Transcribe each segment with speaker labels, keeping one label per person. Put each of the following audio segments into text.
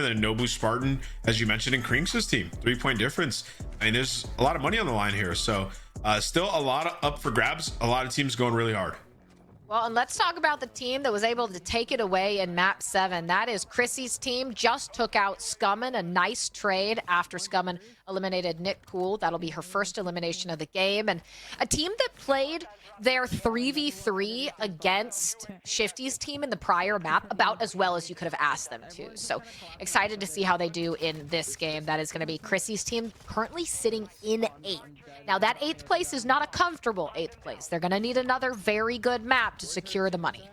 Speaker 1: then Nobu Spartan, as you mentioned, in Krinks' team. 3-point difference. I mean, there's a lot of money on the line here. So still a lot up for grabs. A lot of teams going really hard.
Speaker 2: Well, and let's talk about the team that was able to take it away in map 7. That is Chrissy's team. Just took out Scummin, a nice trade after Scummin eliminated Nick Cool. That'll be her first elimination of the game. And a team that played their 3v3 against Shifty's team in the prior map about as well as you could have asked them to. So excited to see how they do in this game. That is going to be Chrissy's team, currently sitting in 8th. Now, that 8th place is not a comfortable 8th place. They're going to need another very good map to secure the money.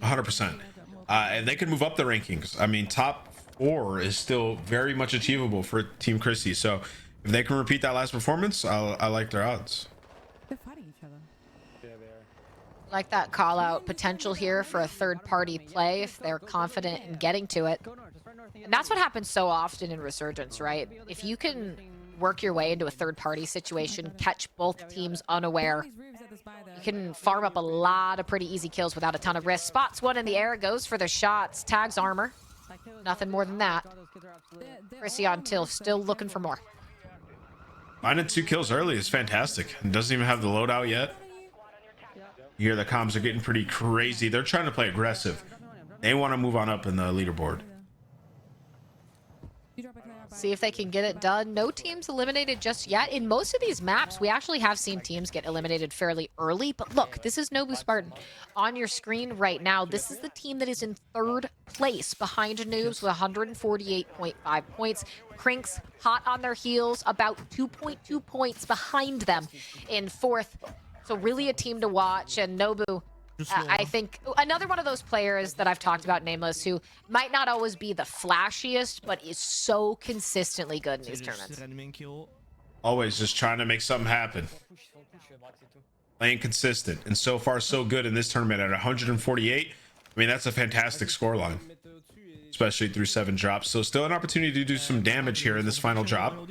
Speaker 1: 100%. And they can move up the rankings. I mean, top 4 is still very much achievable for Team Chrissy. So if they can repeat that last performance, I like their odds.
Speaker 3: They're fighting each other.
Speaker 4: Yeah, they are.
Speaker 2: Like that call out potential here for a third-party play if they're confident in getting to it. And that's what happens so often in Resurgence, right? If you can work your way into a third-party situation, catch both teams unaware, you can farm up a lot of pretty easy kills without a ton of risk. Spots one in the air, goes for the shots, tags armor. Nothing more than that. Chrissy on Till, still looking for more.
Speaker 1: Finding 2 kills early is fantastic. And doesn't even have the loadout yet. You hear the comms are getting pretty crazy. They're trying to play aggressive. They want to move on up in the leaderboard.
Speaker 2: See if they can get it done. No teams eliminated just yet. In most of these maps, we actually have seen teams get eliminated fairly early. But look, this is Nobu Spartan on your screen right now. This is the team that is in 3rd place behind Noobs with 148.5 points. Krinks hot on their heels, about 2.2 points behind them in 4th. So really a team to watch. And Nobu, I think another one of those players that I've talked about, Nameless, who might not always be the flashiest, but is so consistently good in these tournaments.
Speaker 1: Always just trying to make something happen. Playing consistent. And so far, so good in this tournament at 148. I mean, that's a fantastic scoreline, especially through 7 drops. So still an opportunity to do some damage here in this final drop.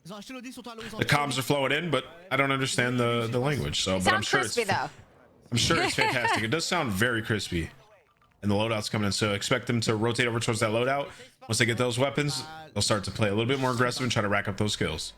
Speaker 1: The comms are flowing in, but I don't understand the language. So, but I'm sure
Speaker 2: crispy, though.
Speaker 1: I'm sure it's fantastic. It does sound very crispy, and the loadout's coming in. So expect them to rotate over towards that loadout. Once they get those weapons, they'll start to play a little bit more aggressive and try to rack up those kills.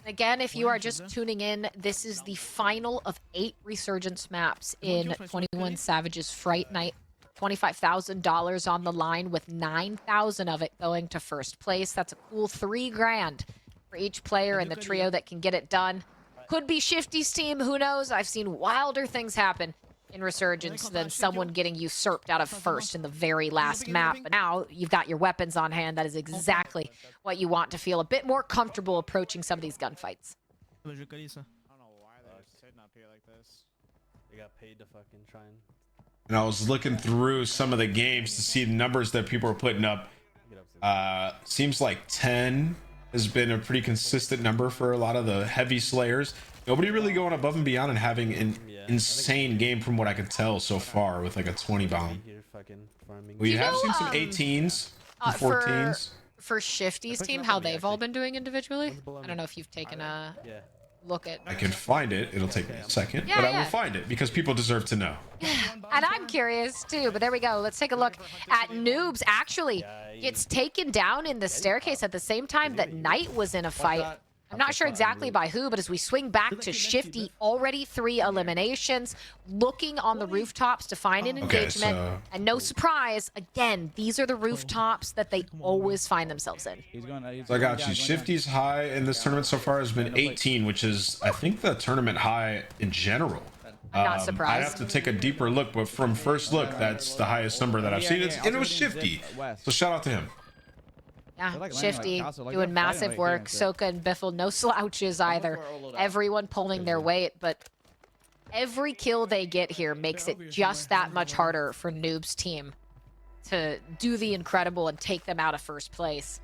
Speaker 2: Again, if you are just tuning in, this is the final of 8 Resurgence maps in 21 Savage's Fright Night. $25,000 on the line with 9,000 of it going to first place. That's a cool $3,000 for each player in the trio that can get it done. Could be Shifty's team, who knows? I've seen wilder things happen in Resurgence than someone getting usurped out of first in the very last map. But now you've got your weapons on hand. That is exactly what you want to feel a bit more comfortable approaching some of these gunfights.
Speaker 4: I don't know why they setting up here like this. They got paid to fucking try
Speaker 1: And I was looking through some of the games to see the numbers that people are putting up. Seems like 10 has been a pretty consistent number for a lot of the heavy slayers. Nobody really going above and beyond and having an insane game from what I can tell so far with like a 20 bomb. We have seen some 18s, 14s.
Speaker 2: For Shifty's team, how they've all been doing individually. I don't know if you've taken a look at.
Speaker 1: I can find it. It'll take me a second, but I will find it because people deserve to know.
Speaker 2: And I'm curious too, but there we go. Let's take a look at Noobs. Actually, gets taken down in the staircase at the same time that Knight was in a fight. I'm not sure exactly by who, but as we swing back to Shifty, already 3 eliminations, looking on the rooftops to find an engagement. And no surprise, again, these are the rooftops that they always find themselves in.
Speaker 1: So I got you. Shifty's high in this tournament so far has been 18, which is, I think, the tournament high in general.
Speaker 2: I'm not surprised.
Speaker 1: I have to take a deeper look, but from first look, that's the highest number that I've seen. And it was Shifty. So shout out to him.
Speaker 2: Yeah, Shifty doing massive work. Soka and Biffle, no slouches either. Everyone pulling their weight, but every kill they get here makes it just that much harder for Noob's team to do the incredible and take them out of first place.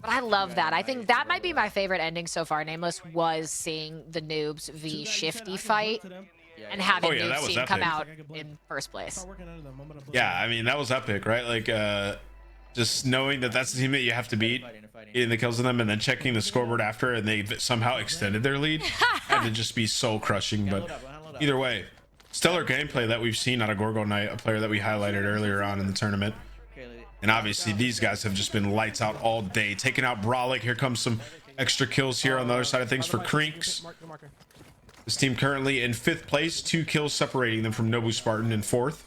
Speaker 2: But I love that. I think that might be my favorite ending so far, Nameless, was seeing the Noobs v Shifty fight and having Noob's team come out in first place.
Speaker 1: Yeah, I mean, that was epic, right? Like, just knowing that that's the team that you have to beat in the kills of them, and then checking the scoreboard after, and they somehow extended their lead, had to just be soul crushing. But either way, stellar gameplay that we've seen out of Gorgo Knight, a player that we highlighted earlier on in the tournament. And obviously these guys have just been lights out all day, taking out Brolic. Here comes some extra kills here on the other side of things for Crinks. This team currently in 5th place, 2 kills separating them from Nobu Spartan in 4th.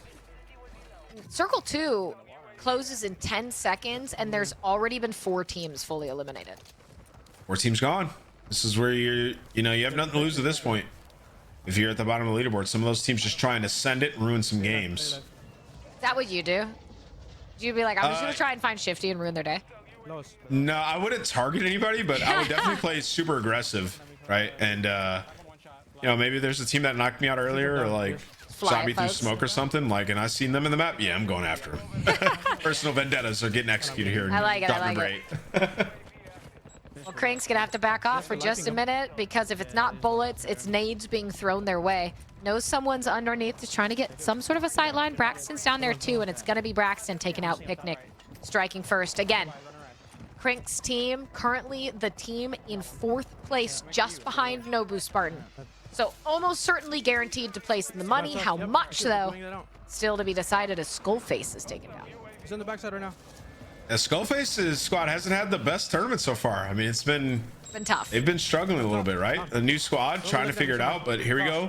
Speaker 2: Circle 2 closes in 10 seconds, and there's already been 4 teams fully eliminated.
Speaker 1: 4 teams gone. This is where you have nothing to lose at this point. If you're at the bottom of the leaderboard, some of those teams just trying to send it and ruin some games.
Speaker 2: Is that what you do? You'd be like, I'm just gonna try and find Shifty and ruin their day?
Speaker 1: No, I wouldn't target anybody, but I would definitely play super aggressive, right? And maybe there's a team that knocked me out earlier, or like shot me through smoke or something, like, and I seen them in the map. Yeah, I'm going after them. Personal vendettas are getting executed here.
Speaker 2: I like it. I like it. Well, Crank's gonna have to back off for just a minute, because if it's not bullets, it's nades being thrown their way. Knows someone's underneath, just trying to get some sort of a sight line. Braxton's down there too, and it's gonna be Braxton taking out Picnic, striking first. Again, Crank's team, currently the team in 4th place, just behind Nobu Spartan. So almost certainly guaranteed to place in the money. How much, though, still to be decided as Skullface is taken down.
Speaker 4: He's on the backside right now.
Speaker 1: Skullface's squad hasn't had the best tournament so far. I mean, it's been
Speaker 2: tough.
Speaker 1: They've been struggling a little bit, right? A new squad trying to figure it out, but here we go.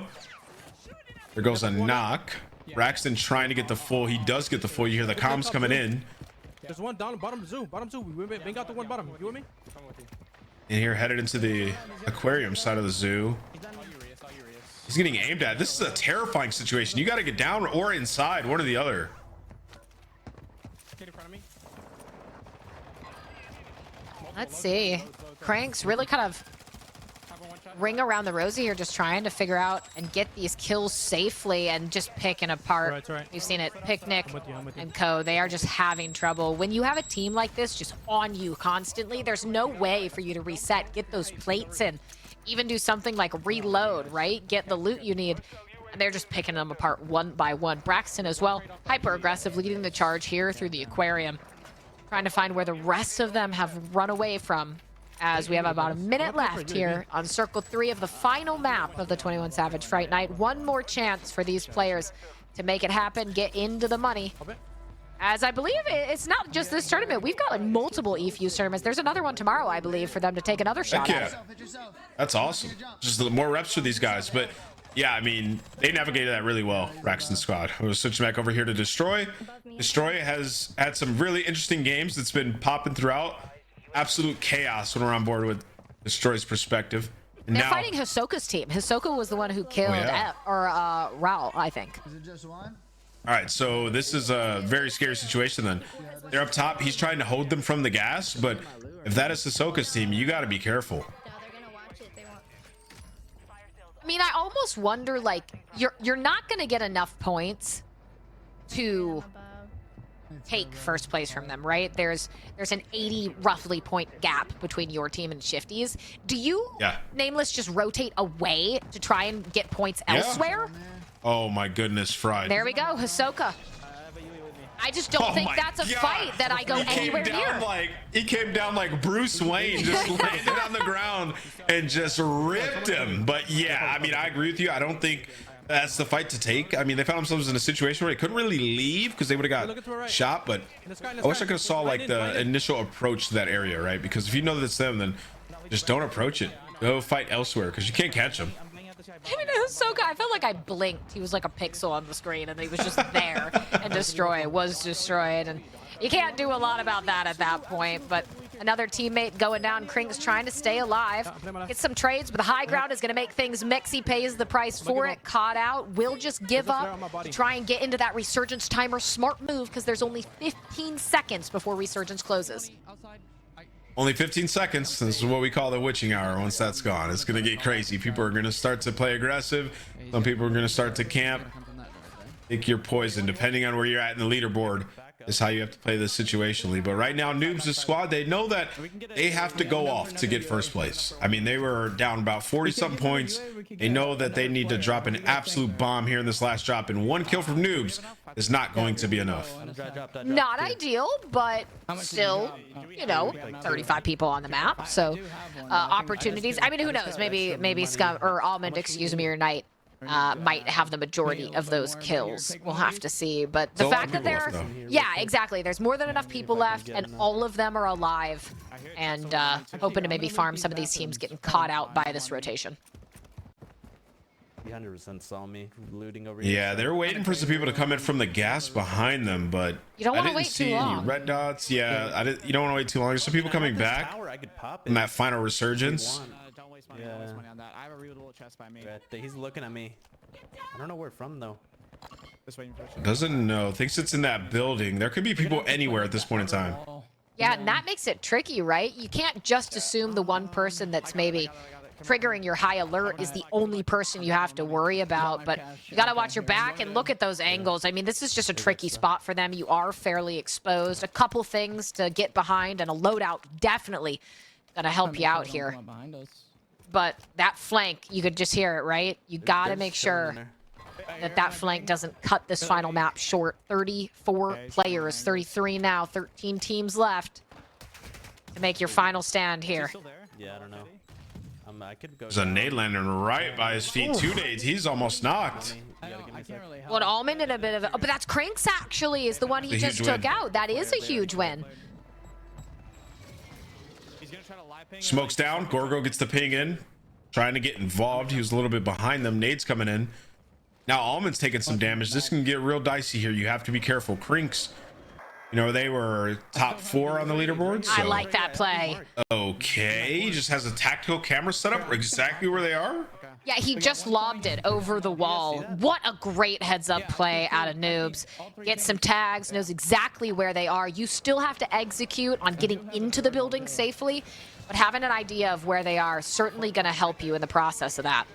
Speaker 1: There goes a knock. Braxton trying to get the full. He does get the full. You hear the comms coming in.
Speaker 4: There's one down bottom zoo. Bottom zoo. We bang out the one bottom. You with me?
Speaker 1: And here headed into the aquarium side of the zoo. He's getting aimed at. This is a terrifying situation. You got to get down or inside, one or the other.
Speaker 2: Let's see. Crank's really kind of ring around the rosy here, just trying to figure out and get these kills safely and just picking apart.
Speaker 4: It's all right.
Speaker 2: We've seen it. Picnic
Speaker 4: I'm with you.
Speaker 2: and Co. They are just having trouble. When you have a team like this just on you constantly, there's no way for you to reset, get those plates in, even do something like reload, right? Get the loot you need. And they're just picking them apart one by one. Braxton as well, hyper aggressive, leading the charge here through the aquarium, trying to find where the rest of them have run away from, as we have about a minute left here on Circle 3 of the final map of the 21 Savage Fright Night. One more chance for these players to make it happen, get into the money. As I believe it's not just this tournament. We've got like multiple E-Fuse tournaments. There's another one tomorrow, I believe, for them to take another shot at.
Speaker 1: That's awesome. Just more reps for these guys. But yeah, I mean, they navigated that really well, Braxton squad. We'll switch back over here to Destroy. Destroy has had some really interesting games that's been popping throughout. Absolute chaos when we're on board with Destroy's perspective. And
Speaker 2: They're
Speaker 1: now,
Speaker 2: fighting Hisoka's team. Hisoka was the one who killed Raul, I think.
Speaker 3: Is it just one?
Speaker 1: all right, so this is a very scary situation then. They're up top. He's trying to hold them from the gas, but if that is Hisoka's team, you got to be careful.
Speaker 2: I mean, I almost wonder, like, you're not going to get enough points to take first place from them, right? There's an 80 roughly point gap between your team and Shifty's. Do you, Nameless, just rotate away to try and get points elsewhere?
Speaker 1: Oh my goodness, Fright.
Speaker 2: There we go, Hisoka. I just don't think that's a fight that I go anywhere near.
Speaker 1: He came down like Bruce Wayne, just landed on the ground and just ripped him. But yeah, I mean, I agree with you. I don't think that's the fight to take. I mean, they found themselves in a situation where they couldn't really leave because they would have got shot. But I wish I could have saw like the initial approach to that area, right? Because if you know that it's them, then just don't approach it. Go fight elsewhere because you can't catch them.
Speaker 2: I mean, it was so good. I felt like I blinked. He was like a pixel on the screen, and he was just there. And Destroy was destroyed. And you can't do a lot about that at that point. But another teammate going down. Krink's trying to stay alive. Get some trades, but the high ground is going to make things mixy. Pays the price for it. Caught out. Will just give up to try and get into that Resurgence timer. Smart move, because there's only 15 seconds before Resurgence closes.
Speaker 1: Only 15 seconds. This is what we call the witching hour. Once that's gone, it's going to get crazy. People are going to start to play aggressive. Some people are going to start to camp. Pick your poison. Depending on where you're at in the leaderboard is how you have to play this situationally. But right now, Noobs' squad, they know that they have to go off to get first place. I mean, they were down about 40-something points. They know that they need to drop an absolute bomb here in this last drop. And one kill from Noobs is not going to be enough.
Speaker 2: Not ideal, but still, you know, 35 people on the map, so opportunities. I mean, who knows? Maybe Scum or Almond, excuse me, or Knight might have the majority of those kills. We'll have to see. But the fact that they're, yeah, exactly. There's more than enough people left, and all of them are alive. And hoping to maybe farm some of these teams getting caught out by this rotation.
Speaker 4: He 100% saw me looting over here.
Speaker 1: Yeah, they're waiting for some people to come in from the gas behind them, but
Speaker 2: you don't
Speaker 1: I
Speaker 2: want to
Speaker 1: didn't
Speaker 2: wait
Speaker 1: see
Speaker 2: too
Speaker 1: any
Speaker 2: long.
Speaker 1: red dots. Yeah, you don't want to wait too long. There's some people coming back in that final resurgence.
Speaker 3: Don't waste money. Don't waste money on that. I have a real little chest by me.
Speaker 4: He's looking at me. I don't know where from though.
Speaker 3: Just waiting for it.
Speaker 1: Doesn't know. Thinks it's in that building. There could be people anywhere at this point in time.
Speaker 2: Yeah, and that makes it tricky, right? You can't just assume the one person that's maybe triggering your high alert is the only person you have to worry about, but you got to watch your back and look at those angles. I mean, this is just a tricky spot for them. You are fairly exposed. A couple things to get behind, and a loadout definitely going to help you out here. But that flank, you could just hear it, right? You got to make sure that flank doesn't cut this final map short. 34 players, 33 now, 13 teams left to make your final stand here.
Speaker 4: Yeah, I don't know. I could go.
Speaker 1: There's a nade landing right by his feet. 2 nades. He's almost knocked.
Speaker 2: Well, an Almond in a bit of a... Oh, but that's Crinks, actually, is the one he just took out. That is a huge win.
Speaker 1: Smokes down. Gorgo gets the ping in. Trying to get involved. He was a little bit behind them. Nades coming in. Now Almond's taking some damage. This can get real dicey here. You have to be careful. Crinks, you know, they were top 4 on the leaderboard. So.
Speaker 2: I like that play.
Speaker 1: Okay, he just has a tactical camera set up exactly where they are.
Speaker 2: Yeah, he just lobbed it over the wall. What a great heads-up play out of Noobs. Gets some tags, knows exactly where they are. You still have to execute on getting into the building safely, but having an idea of where they are is certainly going to help you in the process of that.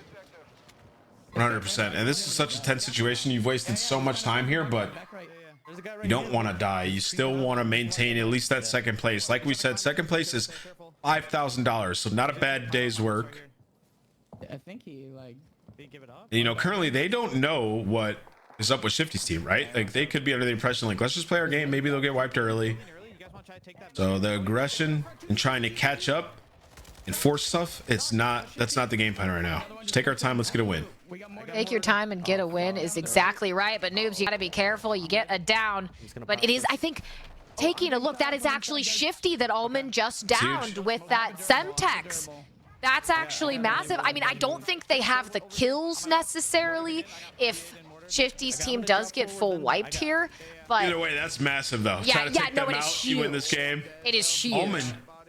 Speaker 1: 100%. And this is such a tense situation. You've wasted so much time here, but you don't want to die. You still want to maintain at least that second place. Like we said, second place is $5,000, so not a bad day's work.
Speaker 5: I think he didn't
Speaker 3: give it up.
Speaker 1: You know, currently they don't know what is up with Shifty's team, right? Like they could be under the impression like, let's just play our game. Maybe they'll get wiped early. So the aggression and trying to catch up and force stuff, that's not the game plan right now. Just take our time. Let's get a win.
Speaker 2: Take your time and get a win is exactly right. But Noobs, you got to be careful. You get a down. But it is, I think, taking a look, that is actually Shifty that Almond just downed with that Semtex. That's actually massive. I mean, I don't think they have the kills necessarily if Shifty's team does get full wiped here. But
Speaker 1: either way, that's massive though.
Speaker 2: Yeah,
Speaker 1: Try to take
Speaker 2: no,
Speaker 1: them
Speaker 2: it is
Speaker 1: out,
Speaker 2: huge.
Speaker 1: you win this game.
Speaker 2: It is huge.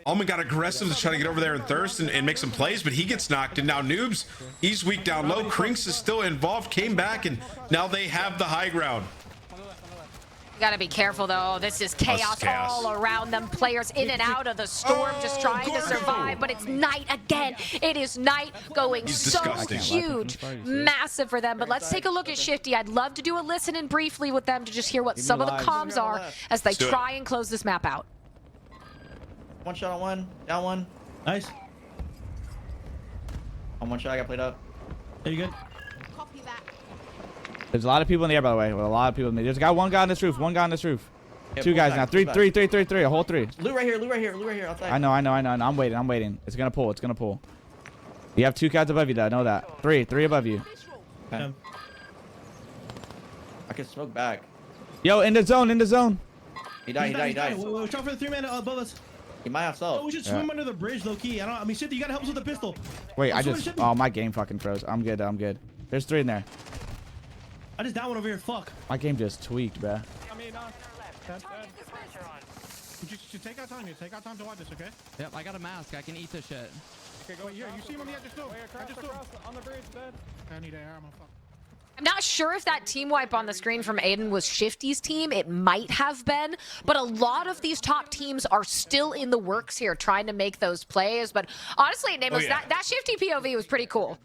Speaker 1: Almond got aggressive to try to get over there and thirst and make some plays, but he gets knocked. And now Noobs, he's weak down low. Crinks is still involved, came back, and now they have the high ground.
Speaker 2: You gotta be careful though. This is chaos all around them. Players in and out of the storm, just trying to survive. But it's night again. It is night going so huge, massive for them. But let's take a look at Shifty. I'd love to do a listen in briefly with them to just hear what some of the comms are as they try and close this map out.
Speaker 6: One shot on one, down one.
Speaker 5: Nice.
Speaker 6: On one shot, I got played up.
Speaker 5: Are you good?
Speaker 2: Copy that.
Speaker 7: There's a lot of people in the air, by the way. With a lot of people in the air. There's got one guy on this roof. One guy on this roof. Yeah, 2 guys now. Three. A whole 3.
Speaker 6: Loot right here outside.
Speaker 7: I know. I'm waiting. It's gonna pull. You have 2 guys above you, though. I know that. 3 above you.
Speaker 6: Okay. I can smoke back.
Speaker 7: Yo, in the zone.
Speaker 6: He died.
Speaker 5: Watch out for the 3-man above us.
Speaker 6: He might have self.
Speaker 5: Oh, we should swim under the bridge, low key. I mean, shit, you gotta help us with the pistol.
Speaker 7: Wait, oh, my game fucking froze. I'm good. There's 3 in there.
Speaker 5: I just down one over here. Fuck.
Speaker 7: My game just tweaked, bruh.
Speaker 3: You take out time. You take out time to watch this, okay?
Speaker 8: Yep, I got a mask. I can eat this shit.
Speaker 3: Okay, go here. You see him on the edge of the stove. On the bridge, dead. I need air. I'm gonna fuck.
Speaker 2: I'm not sure if that team wipe on the screen from Aydan was Shifty's team. It might have been, but a lot of these top teams are still in the works here trying to make those plays. But honestly, Nameless, that Shifty POV was pretty cool.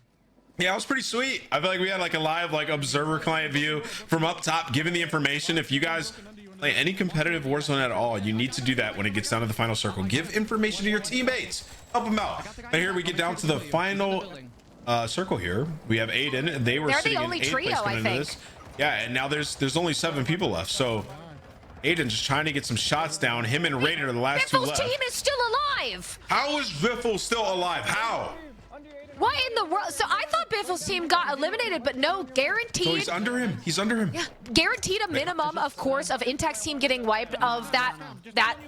Speaker 1: Yeah, it was pretty sweet. I feel like we had like a live observer client view from up top, giving the information. If you guys play any competitive Warzone at all, you need to do that when it gets down to the final circle. Give information to your teammates. Help them out. And here we get down to the final circle here. We have Aydan. They're
Speaker 2: the only trio, I think.
Speaker 1: Yeah, and now there's only 7 people left. So Aydan just trying to get some shots down. Him and Raider are the last 2 left.
Speaker 2: Team is still alive.
Speaker 1: How is Viffle still alive? How?
Speaker 2: What in the world? So I thought Biffle's team got eliminated, but no, guaranteed.
Speaker 1: So he's under him. He's under him.
Speaker 2: Yeah, guaranteed a minimum, of course, of Intech's team getting wiped of that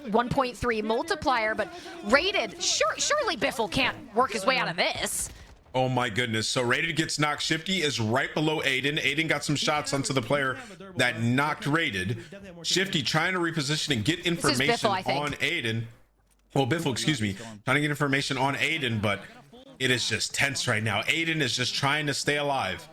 Speaker 2: 1.3 multiplier, but rated. Surely Biffle can't work his way out of this.
Speaker 1: Oh my goodness. So Rated gets knocked. Shifty is right below Aydan. Aydan got some shots onto the player that knocked Rated. Shifty trying to reposition and get information
Speaker 2: Biffle, I think.
Speaker 1: on Aydan. Well, Biffle, excuse me. Trying to get information on Aydan, but it is just tense right now. Aydan is just trying to stay alive.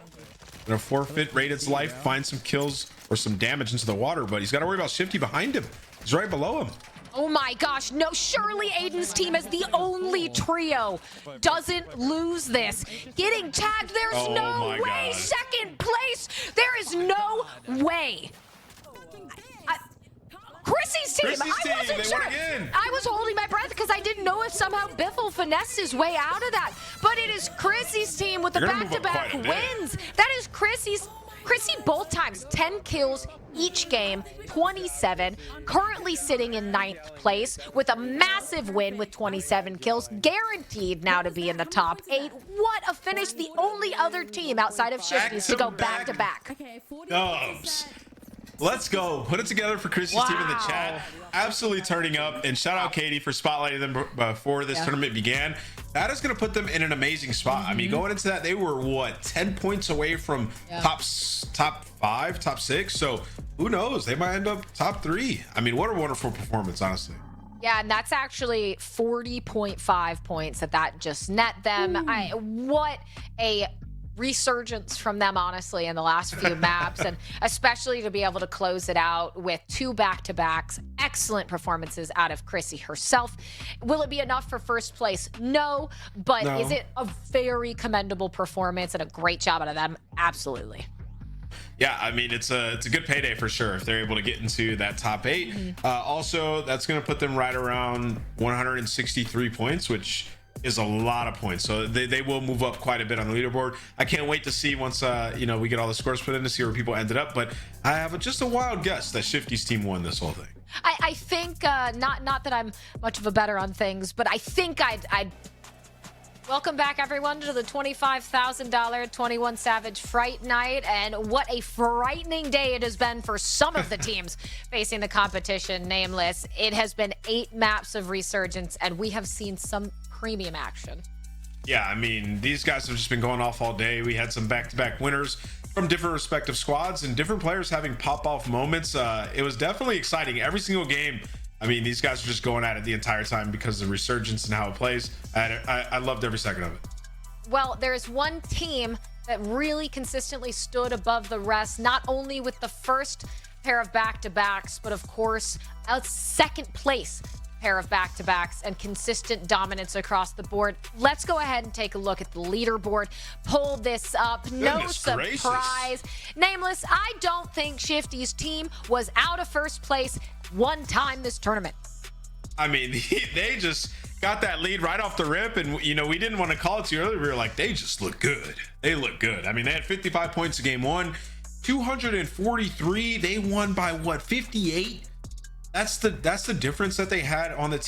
Speaker 1: Gonna forfeit Rated's life, find some kills or some damage into the water, but he's got to worry about Shifty behind him. He's right below him.
Speaker 2: Oh my gosh, no, surely Aydan's team is the only trio doesn't lose this. Getting tagged, there's
Speaker 1: Oh
Speaker 2: no
Speaker 1: my
Speaker 2: way.
Speaker 1: God.
Speaker 2: Second place, there is no way. Chrissy's team,
Speaker 1: Chrissy's
Speaker 2: I
Speaker 1: team,
Speaker 2: wasn't
Speaker 1: they
Speaker 2: sure.
Speaker 1: won again.
Speaker 2: I was holding my breath because I didn't know if somehow Biffle finessed his way out of that. But it is Chrissy's team with the
Speaker 1: They're gonna move up
Speaker 2: back-to-back
Speaker 1: quite a bit.
Speaker 2: wins. That is Chrissy both times, 10 kills each game, 27, currently sitting in 9th place with a massive win with 27 kills, guaranteed now to be in the top 8. What a finish. The only other team outside of Shifty's to go
Speaker 1: Back-to-back.
Speaker 2: back-to-back.
Speaker 1: Dubs. Let's go. Put it together for Chrissy's team in the chat. Absolutely turning up. And shout out Katie for spotlighting them before this tournament began. That is going to put them in an amazing spot. I mean, going into that, they were, what, 10 points away from top 5, top 6. So who knows? They might end up top 3. I mean, what a wonderful performance, honestly.
Speaker 2: Yeah, and that's actually 40.5 points that just net them. What a resurgence from them, honestly, in the last few maps, and especially to be able to close it out with 2 back-to-backs. Excellent performances out of Chrissy herself. Will it be enough for first place? No, but
Speaker 1: No.
Speaker 2: Is it a very commendable performance and a great job out of them? Absolutely.
Speaker 1: Yeah, I mean, it's a good payday for sure if they're able to get into that top 8. Also, that's going to put them right around 163 points, which is a lot of points. So they will move up quite a bit on the leaderboard. I can't wait to see once you know, we get all the scores put in to see where people ended up. But I have just a wild guess that Shifty's team won this whole thing.
Speaker 2: I think not that I'm much of a better on things, but I think I'd welcome back everyone to the $25,000 21 Savage Fright Night, and what a frightening day it has been for some of the teams facing the competition, nameless. It has been 8 maps of Resurgence, and we have seen some premium action.
Speaker 1: Yeah, I mean, these guys have just been going off all day. We had some back-to-back winners from different respective squads and different players having pop-off moments. It was definitely exciting. Every single game, I mean, these guys are just going at it the entire time because of the Resurgence and how it plays. I loved every second of it.
Speaker 2: Well, there's one team that really consistently stood above the rest, not only with the first pair of back-to-backs, but of course, a second place pair of back-to-backs and consistent dominance across the board. Let's go ahead and take a look at the leaderboard. Pull this up. No
Speaker 1: Goodness
Speaker 2: surprise.
Speaker 1: gracious.
Speaker 2: Nameless, I don't think Shifty's team was out of first place one time this tournament.
Speaker 1: I mean, they just got that lead right off the rip, and you know, we didn't want to call it too early. We were like, they just look good. They look good. I mean, they had 55 points in game 1, 243. They won by what, 58? That's the difference that they had on the team.